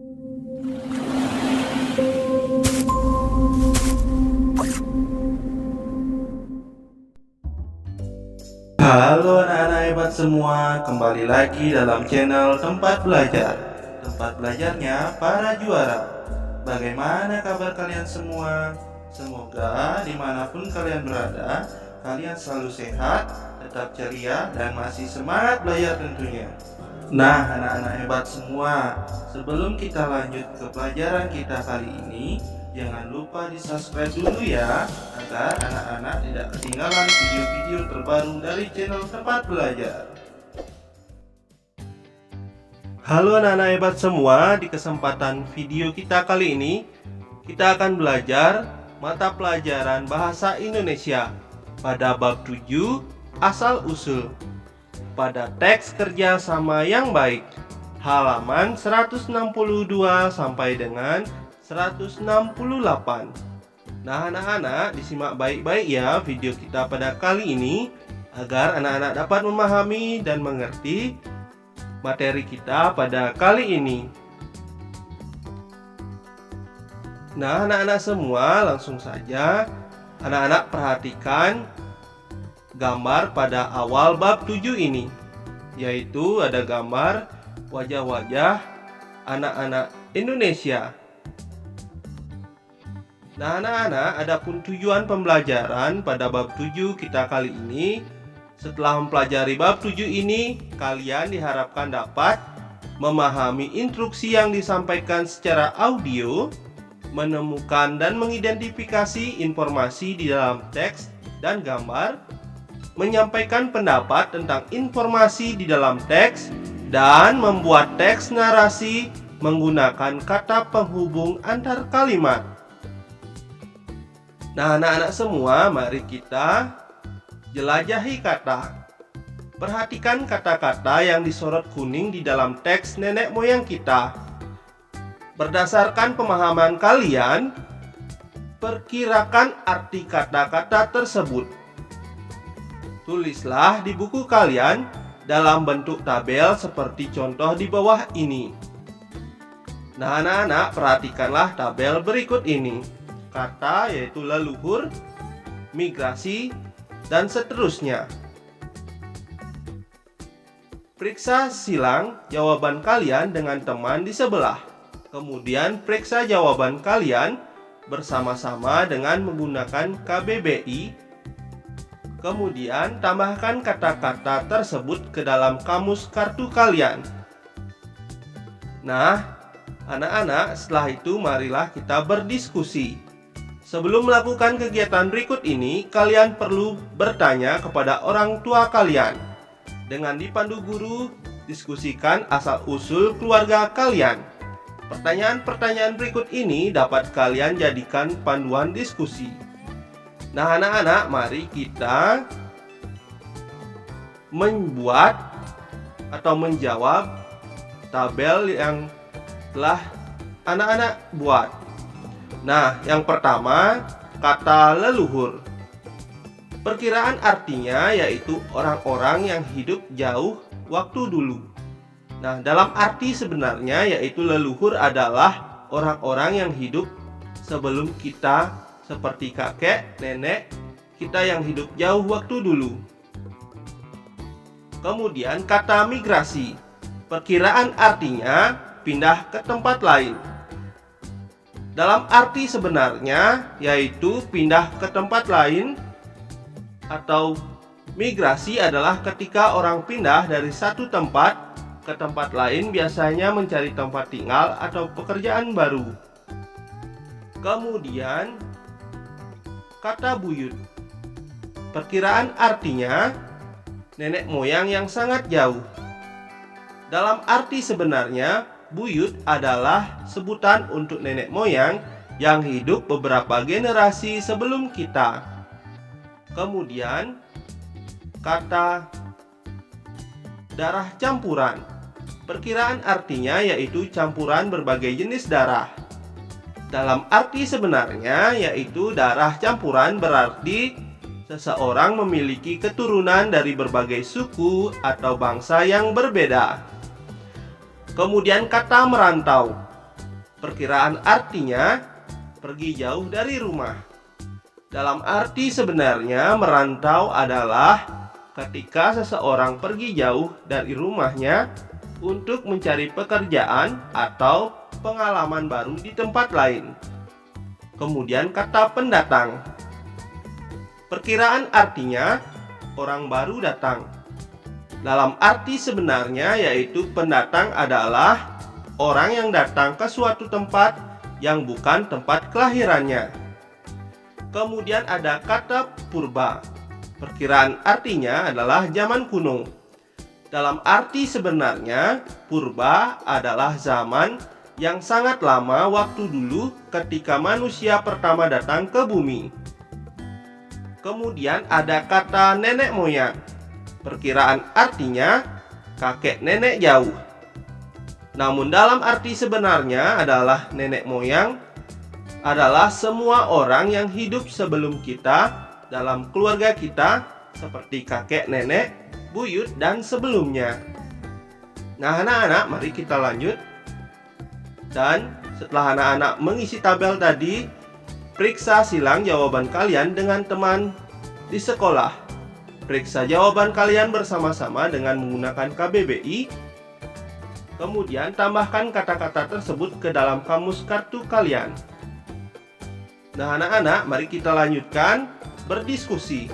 Halo anak-anak hebat semua, kembali lagi dalam channel Tempat Belajar. Tempat belajarnya para juara. Bagaimana kabar kalian semua? Semoga dimanapun kalian berada, kalian selalu sehat, tetap ceria, dan masih semangat belajar tentunya. Nah anak-anak hebat semua, sebelum kita lanjut ke pelajaran kita kali ini, jangan lupa di subscribe dulu ya, agar anak-anak tidak ketinggalan video-video terbaru dari channel Tempat Belajar. Halo anak-anak hebat semua, di kesempatan video kita kali ini kita akan belajar mata pelajaran Bahasa Indonesia pada bab 7 asal usul pada teks kerja sama yang baik, halaman 162 sampai dengan 168. Nah anak-anak, disimak baik-baik ya video kita pada kali ini, agar anak-anak dapat memahami dan mengerti materi kita pada kali ini. Nah anak-anak semua, langsung saja anak-anak perhatikan gambar pada awal bab 7 ini, yaitu ada gambar wajah-wajah anak-anak Indonesia. Nah anak-anak, adapun tujuan pembelajaran pada bab 7 kita kali ini, setelah mempelajari bab 7 ini, kalian diharapkan dapat memahami instruksi yang disampaikan secara audio, menemukan dan mengidentifikasi informasi di dalam teks dan gambar, menyampaikan pendapat tentang informasi di dalam teks, dan membuat teks narasi menggunakan kata penghubung antar kalimat. Nah anak-anak semua, mari kita jelajahi kata. Perhatikan kata-kata yang disorot kuning di dalam teks nenek moyang kita. Berdasarkan pemahaman kalian, perkirakan arti kata-kata tersebut. Tulislah di buku kalian dalam bentuk tabel seperti contoh di bawah ini. Nah anak-anak, perhatikanlah tabel berikut ini. Kata yaitu leluhur, migrasi, dan seterusnya. Periksa silang jawaban kalian dengan teman di sebelah. Kemudian periksa jawaban kalian bersama-sama dengan menggunakan KBBI. Kemudian tambahkan kata-kata tersebut ke dalam kamus kartu kalian. Nah, anak-anak, setelah itu marilah kita berdiskusi. Sebelum melakukan kegiatan berikut ini, kalian perlu bertanya kepada orang tua kalian. Dengan dipandu guru, diskusikan asal-usul keluarga kalian. Pertanyaan-pertanyaan berikut ini dapat kalian jadikan panduan diskusi. Nah anak-anak, mari kita membuat atau menjawab tabel yang telah anak-anak buat. Nah, yang pertama, kata leluhur. Perkiraan artinya yaitu orang-orang yang hidup jauh waktu dulu. Nah, dalam arti sebenarnya yaitu leluhur adalah orang-orang yang hidup sebelum kita, seperti kakek, nenek, kita yang hidup jauh waktu dulu. Kemudian kata migrasi. Perkiraan artinya pindah ke tempat lain. Dalam arti sebenarnya yaitu pindah ke tempat lain, atau migrasi adalah ketika orang pindah dari satu tempat ke tempat lain, biasanya mencari tempat tinggal atau pekerjaan baru. Kemudian kata buyut. Perkiraan artinya nenek moyang yang sangat jauh. Dalam arti sebenarnya, buyut adalah sebutan untuk nenek moyang yang hidup beberapa generasi sebelum kita. Kemudian kata darah campuran. Perkiraan artinya yaitu campuran berbagai jenis darah. Dalam arti sebenarnya yaitu darah campuran berarti seseorang memiliki keturunan dari berbagai suku atau bangsa yang berbeda. Kemudian kata merantau. Perkiraan artinya pergi jauh dari rumah. Dalam arti sebenarnya, merantau adalah ketika seseorang pergi jauh dari rumahnya untuk mencari pekerjaan atau pengalaman baru di tempat lain. Kemudian kata pendatang. Perkiraan artinya orang baru datang. Dalam arti sebenarnya yaitu pendatang adalah orang yang datang ke suatu tempat yang bukan tempat kelahirannya. Kemudian ada kata purba. Perkiraan artinya adalah zaman kuno. Dalam arti sebenarnya, purba adalah zaman yang sangat lama waktu dulu ketika manusia pertama datang ke bumi. Kemudian ada kata nenek moyang. Perkiraan artinya kakek nenek jauh. Namun dalam arti sebenarnya adalah nenek moyang adalah semua orang yang hidup sebelum kita dalam keluarga kita, seperti kakek nenek, buyut, dan sebelumnya. Nah anak-anak, mari kita lanjut. Dan setelah anak-anak mengisi tabel tadi, periksa silang jawaban kalian dengan teman di sekolah. Periksa jawaban kalian bersama-sama dengan menggunakan KBBI. Kemudian tambahkan kata-kata tersebut ke dalam kamus kartu kalian. Nah anak-anak, mari kita lanjutkan berdiskusi.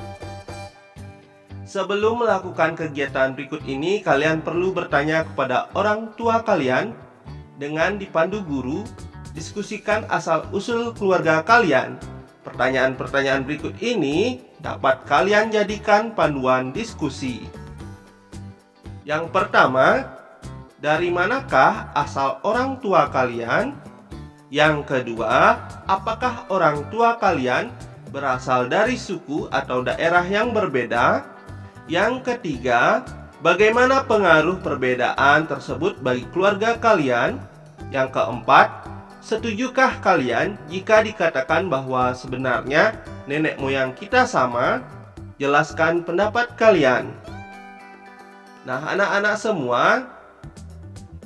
Sebelum melakukan kegiatan berikut ini, kalian perlu bertanya kepada orang tua kalian dengan dipandu guru. Diskusikan asal-usul keluarga kalian. Pertanyaan-pertanyaan berikut ini dapat kalian jadikan panduan diskusi. Yang pertama, dari manakah asal orang tua kalian? Yang kedua, apakah orang tua kalian berasal dari suku atau daerah yang berbeda? Yang ketiga, bagaimana pengaruh perbedaan tersebut bagi keluarga kalian? Yang keempat, setujukah kalian jika dikatakan bahwa sebenarnya nenek moyang kita sama? Jelaskan pendapat kalian. Nah, anak-anak semua,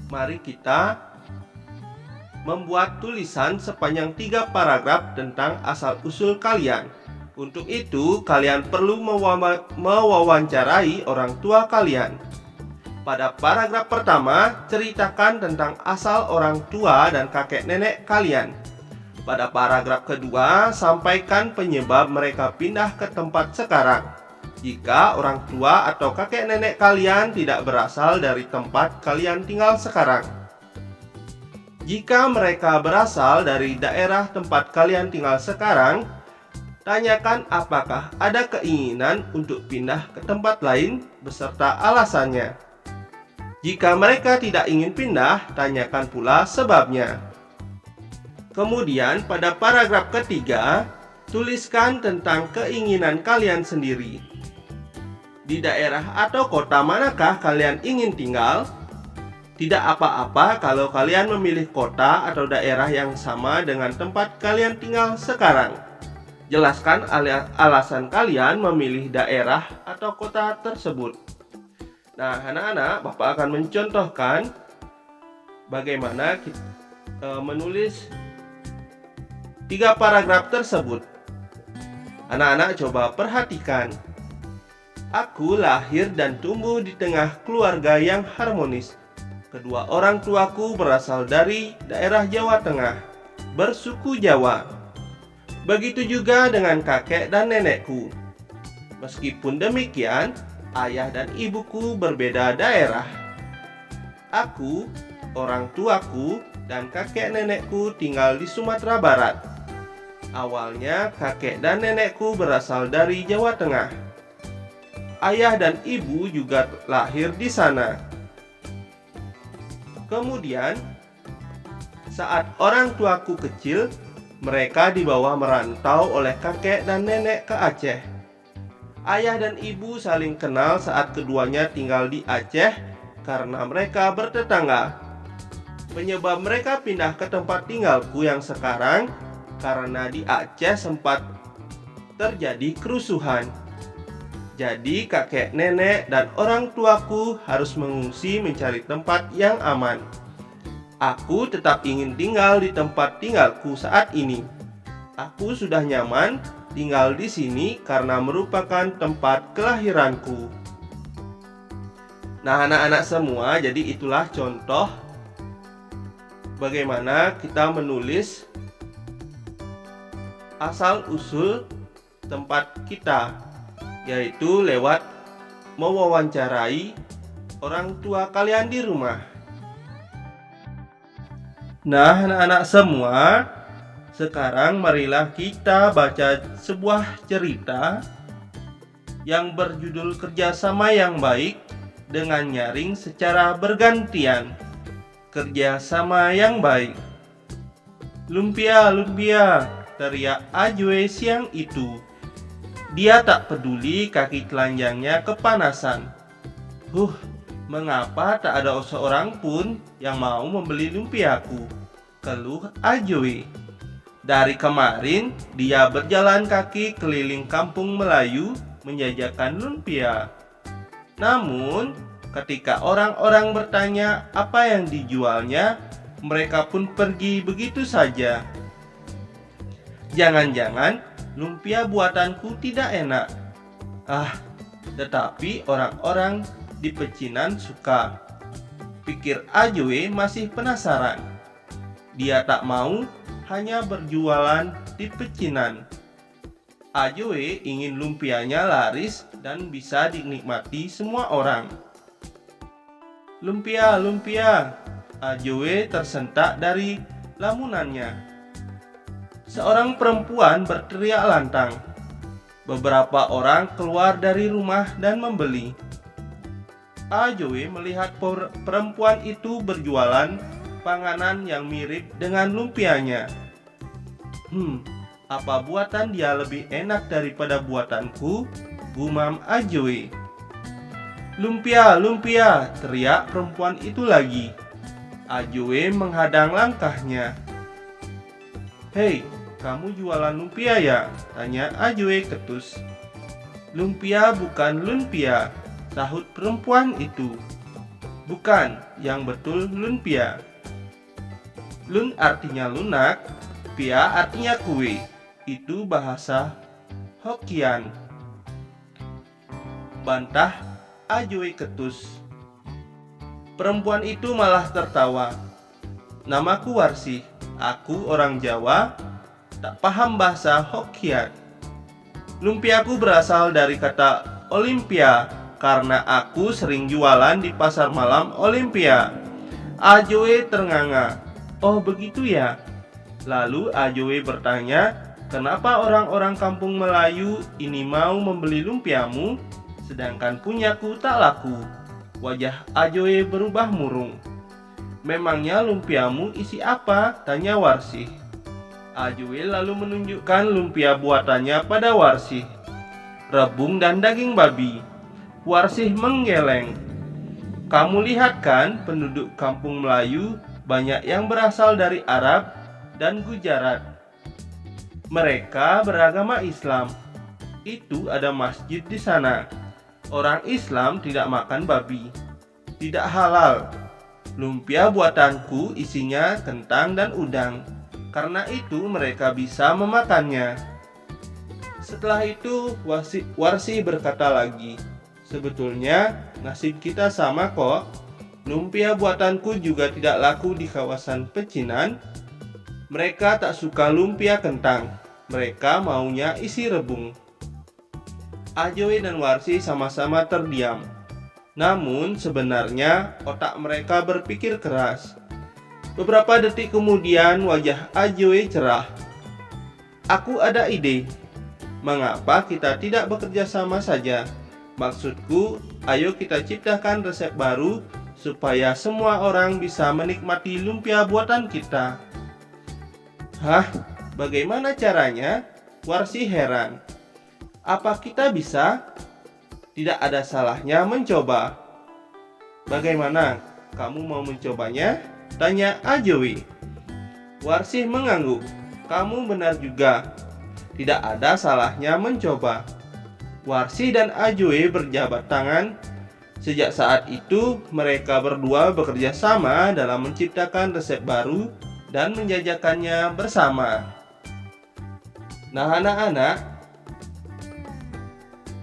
mari kita membuat tulisan sepanjang 3 paragraf tentang asal-usul kalian. Untuk itu, kalian perlu mewawancarai orang tua kalian. Pada paragraf pertama, ceritakan tentang asal orang tua dan kakek nenek kalian. Pada paragraf kedua, sampaikan penyebab mereka pindah ke tempat sekarang. Jika orang tua atau kakek nenek kalian tidak berasal dari tempat kalian tinggal sekarang. Jika mereka berasal dari daerah tempat kalian tinggal sekarang, tanyakan apakah ada keinginan untuk pindah ke tempat lain beserta alasannya. Jika mereka tidak ingin pindah, tanyakan pula sebabnya. Kemudian pada paragraf ketiga, tuliskan tentang keinginan kalian sendiri. Di daerah atau kota manakah kalian ingin tinggal? Tidak apa-apa kalau kalian memilih kota atau daerah yang sama dengan tempat kalian tinggal sekarang. Jelaskan alasan kalian memilih daerah atau kota tersebut. Nah, anak-anak, Bapak akan mencontohkan bagaimana kita menulis 3 paragraf tersebut. Anak-anak coba perhatikan. Aku lahir dan tumbuh di tengah keluarga yang harmonis. Kedua orang tuaku berasal dari daerah Jawa Tengah, bersuku Jawa. Begitu juga dengan kakek dan nenekku. Meskipun demikian, ayah dan ibuku berbeda daerah. Aku, orang tuaku, dan kakek nenekku tinggal di Sumatera Barat. Awalnya kakek dan nenekku berasal dari Jawa Tengah. Ayah dan ibu juga lahir di sana. Kemudian, saat orang tuaku kecil, mereka dibawa merantau oleh kakek dan nenek ke Aceh. Ayah dan ibu saling kenal saat keduanya tinggal di Aceh karena mereka bertetangga. Penyebab mereka pindah ke tempat tinggalku yang sekarang karena di Aceh sempat terjadi kerusuhan. Jadi kakek nenek dan orang tuaku harus mengungsi mencari tempat yang aman. Aku tetap ingin tinggal di tempat tinggalku saat ini. Aku sudah nyaman tinggal di sini karena merupakan tempat kelahiranku. Nah, anak-anak semua, jadi itulah contoh bagaimana kita menulis asal-usul tempat kita, yaitu lewat mewawancarai orang tua kalian di rumah. Nah, anak-anak semua, sekarang marilah kita baca sebuah cerita yang berjudul Kerjasama yang Baik dengan Nyaring secara bergantian. Kerjasama yang baik. Lumpia, lumpia, teriak Ajwe siang itu. Dia tak peduli kaki telanjangnya kepanasan. Mengapa tak ada seorang pun yang mau membeli lumpiaku? Keluh Ajwe. Dari kemarin dia berjalan kaki keliling kampung Melayu menjajakan lumpia. Namun ketika orang-orang bertanya apa yang dijualnya, mereka pun pergi begitu saja. Jangan-jangan lumpia buatanku tidak enak. Tetapi orang-orang di pecinan suka. Pikir Ajwe masih penasaran. Dia tak mau hanya berjualan di pecinan. Ajwe ingin lumpianya laris dan bisa dinikmati semua orang. Lumpia, lumpia, Ajwe tersentak dari lamunannya. Seorang perempuan berteriak lantang. Beberapa orang keluar dari rumah dan membeli. Ajwe melihat perempuan itu berjualan panganan yang mirip dengan lumpianya. Apa buatan dia lebih enak daripada buatanku? Gumam Ajwe. Lumpia, lumpia, teriak perempuan itu lagi. Ajwe menghadang langkahnya. Hei, kamu jualan lumpia ya? Tanya Ajwe ketus. Lumpia bukan lumpia, sahut perempuan itu. Bukan, yang betul lumpia. Lun artinya lunak, pia artinya kue. Itu bahasa Hokkien. Bantah Ajwe ketus. Perempuan itu malah tertawa. Namaku Warsi, aku orang Jawa, tak paham bahasa Hokkien. Lumpiaku berasal dari kata Olimpia, karena aku sering jualan di pasar malam Olimpia. Ajwe ternganga. Oh begitu ya? Lalu Ajwe bertanya, kenapa orang-orang kampung Melayu ini mau membeli lumpiamu, sedangkan punyaku tak laku? Wajah Ajwe berubah murung. Memangnya lumpiamu isi apa? Tanya Warsi. Ajwe lalu menunjukkan lumpia buatannya pada Warsi. Rebung dan daging babi. Warsih menggeleng. Kamu lihat kan, penduduk kampung Melayu banyak yang berasal dari Arab dan Gujarat. Mereka beragama Islam. Itu ada masjid di sana. Orang Islam tidak makan babi. Tidak halal. Lumpia buatanku isinya kentang dan udang. Karena itu mereka bisa memakannya. Setelah itu Warsi berkata lagi, sebetulnya nasib kita sama kok. Lumpia buatanku juga tidak laku di kawasan pecinan. Mereka tak suka lumpia kentang. Mereka maunya isi rebung. Ajwe dan Warsi sama-sama terdiam. Namun sebenarnya otak mereka berpikir keras. Beberapa detik kemudian wajah Ajwe cerah. Aku ada ide. Mengapa kita tidak bekerja sama saja? Maksudku, ayo kita ciptakan resep baru supaya semua orang bisa menikmati lumpia buatan kita. Bagaimana caranya? Warsi heran. Apa kita bisa? Tidak ada salahnya mencoba. Bagaimana? Kamu mau mencobanya? Tanya Ajwe. Warsi mengangguk. Kamu benar juga. Tidak ada salahnya mencoba. Warsi dan Ajwe berjabat tangan. Sejak saat itu, mereka berdua bekerja sama dalam menciptakan resep baru dan menjajakannya bersama. Nah, anak-anak,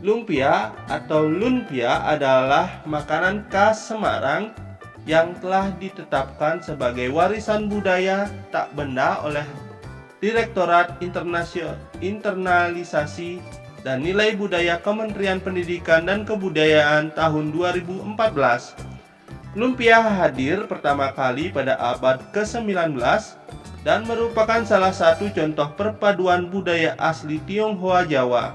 lumpia atau lumpia adalah makanan khas Semarang yang telah ditetapkan sebagai warisan budaya tak benda oleh Direktorat Internalisasi dan Nilai Budaya Kementerian Pendidikan dan Kebudayaan tahun 2014. Lumpia hadir pertama kali pada abad ke-19 dan merupakan salah satu contoh perpaduan budaya asli Tionghoa Jawa.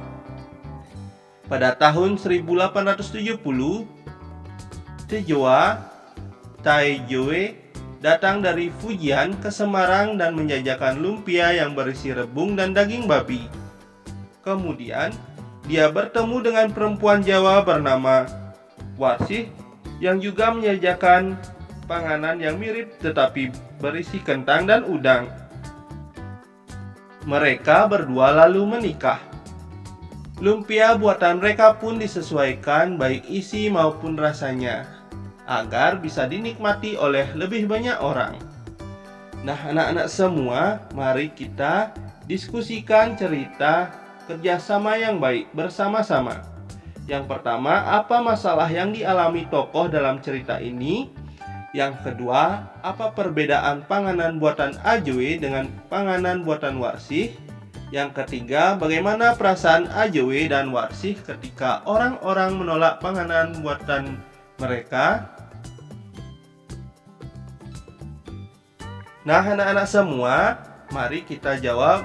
Pada tahun 1870, Tejoa Taijue datang dari Fujian ke Semarang dan menjajakan lumpia yang berisi rebung dan daging babi. Kemudian, dia bertemu dengan perempuan Jawa bernama Warsih yang juga menjajakan panganan yang mirip tetapi berisi kentang dan udang. Mereka berdua lalu menikah. Lumpia buatan mereka pun disesuaikan baik isi maupun rasanya, agar bisa dinikmati oleh lebih banyak orang. Nah, anak-anak semua, mari kita diskusikan cerita kerjasama yang baik bersama-sama. Yang pertama, apa masalah yang dialami tokoh dalam cerita ini? Yang kedua, apa perbedaan panganan buatan Ajoe dengan panganan buatan Warsih? Yang ketiga, bagaimana perasaan Ajoe dan Warsih ketika orang-orang menolak panganan buatan mereka? Nah, anak-anak semua, mari kita jawab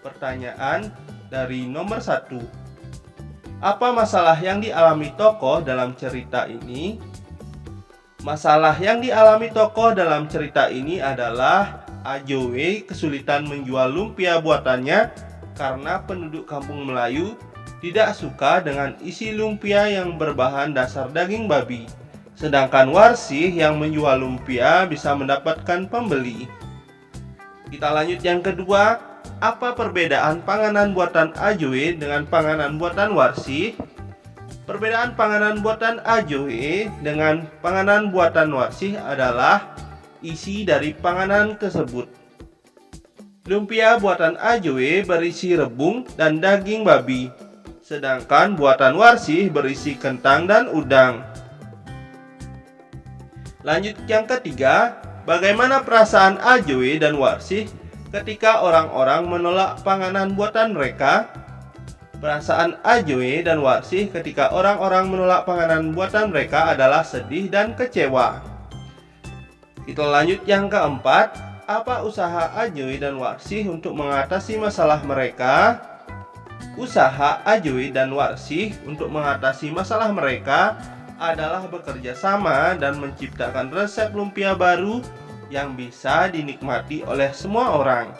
pertanyaan dari nomor 1. Apa masalah yang dialami tokoh dalam cerita ini? Masalah yang dialami tokoh dalam cerita ini adalah Ajoe kesulitan menjual lumpia buatannya karena penduduk kampung Melayu tidak suka dengan isi lumpia yang berbahan dasar daging babi. Sedangkan Warsih yang menjual lumpia bisa mendapatkan pembeli. Kita lanjut yang kedua, apa perbedaan panganan buatan Ajoe dengan panganan buatan Warsih? Perbedaan panganan buatan Ajoe dengan panganan buatan Warsih adalah isi dari panganan tersebut. Lumpia buatan Ajoe berisi rebung dan daging babi, sedangkan buatan Warsih berisi kentang dan udang. Lanjut yang ketiga, bagaimana perasaan Ajoe dan Warsih ketika orang-orang menolak panganan buatan mereka? Perasaan Ajoe dan Warsih ketika orang-orang menolak panganan buatan mereka adalah sedih dan kecewa. Kita lanjut yang keempat, apa usaha Ajoe dan Warsih untuk mengatasi masalah mereka? Usaha Ajoe dan Warsih untuk mengatasi masalah mereka adalah bekerja sama dan menciptakan resep lumpia baru yang bisa dinikmati oleh semua orang.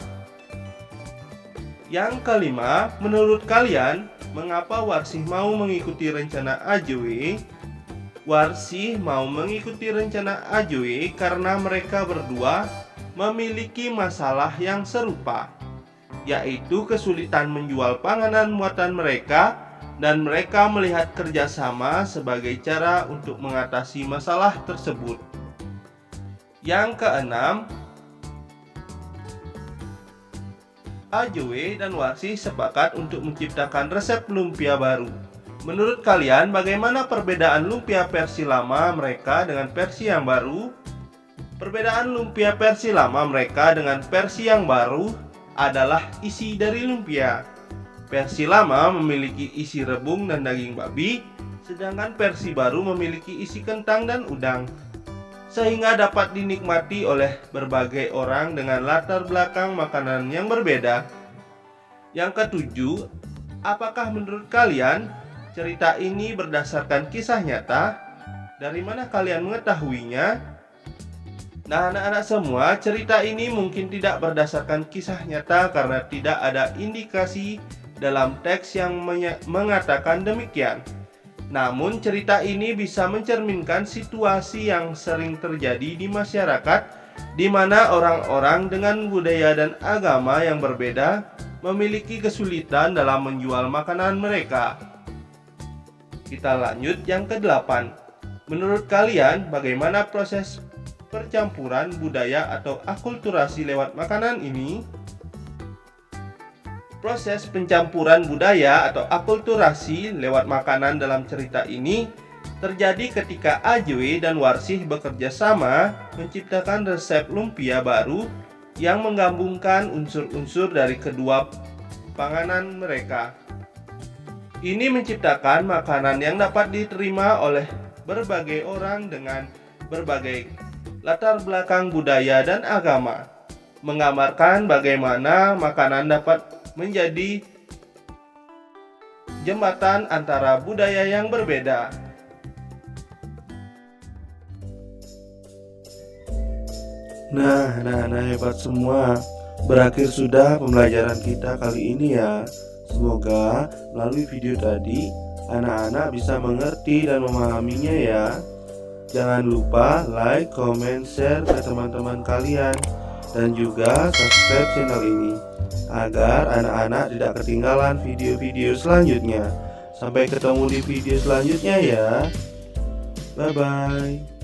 Yang kelima, menurut kalian, mengapa Warsih mau mengikuti rencana Ajoe? Warsih mau mengikuti rencana Ajoe karena mereka berdua memiliki masalah yang serupa, yaitu kesulitan menjual panganan buatan mereka, dan mereka melihat kerjasama sebagai cara untuk mengatasi masalah tersebut. Yang keenam, Ajoe dan Warsih sepakat untuk menciptakan resep lumpia baru. Menurut kalian, bagaimana perbedaan lumpia versi lama mereka dengan versi yang baru? Perbedaan lumpia versi lama mereka dengan versi yang baru adalah isi dari lumpia. Versi lama memiliki isi rebung dan daging babi, sedangkan versi baru memiliki isi kentang dan udang, sehingga dapat dinikmati oleh berbagai orang dengan latar belakang makanan yang berbeda. Yang ketujuh, apakah menurut kalian cerita ini berdasarkan kisah nyata? Dari mana kalian mengetahuinya? Nah, anak-anak semua, cerita ini mungkin tidak berdasarkan kisah nyata karena tidak ada indikasi dalam teks yang mengatakan demikian. Namun, cerita ini bisa mencerminkan situasi yang sering terjadi di masyarakat, di mana orang-orang dengan budaya dan agama yang berbeda memiliki kesulitan dalam menjual makanan mereka. Kita lanjut yang ke-8. Menurut kalian, bagaimana proses percampuran budaya atau akulturasi lewat makanan ini? Proses pencampuran budaya atau akulturasi lewat makanan dalam cerita ini terjadi ketika Ajwe dan Warsih bekerja sama menciptakan resep lumpia baru yang menggabungkan unsur-unsur dari kedua panganan mereka. Ini menciptakan makanan yang dapat diterima oleh berbagai orang dengan berbagai latar belakang budaya dan agama, menggambarkan bagaimana makanan dapat menjadi jembatan antara budaya yang berbeda. Nah, anak-anak hebat semua, berakhir sudah pembelajaran kita kali ini ya. Semoga melalui video tadi anak-anak bisa mengerti dan memahaminya ya. Jangan lupa like, comment, share ke teman-teman kalian, dan juga subscribe channel ini agar anak-anak tidak ketinggalan video-video selanjutnya. Sampai ketemu di video selanjutnya ya. Bye-bye.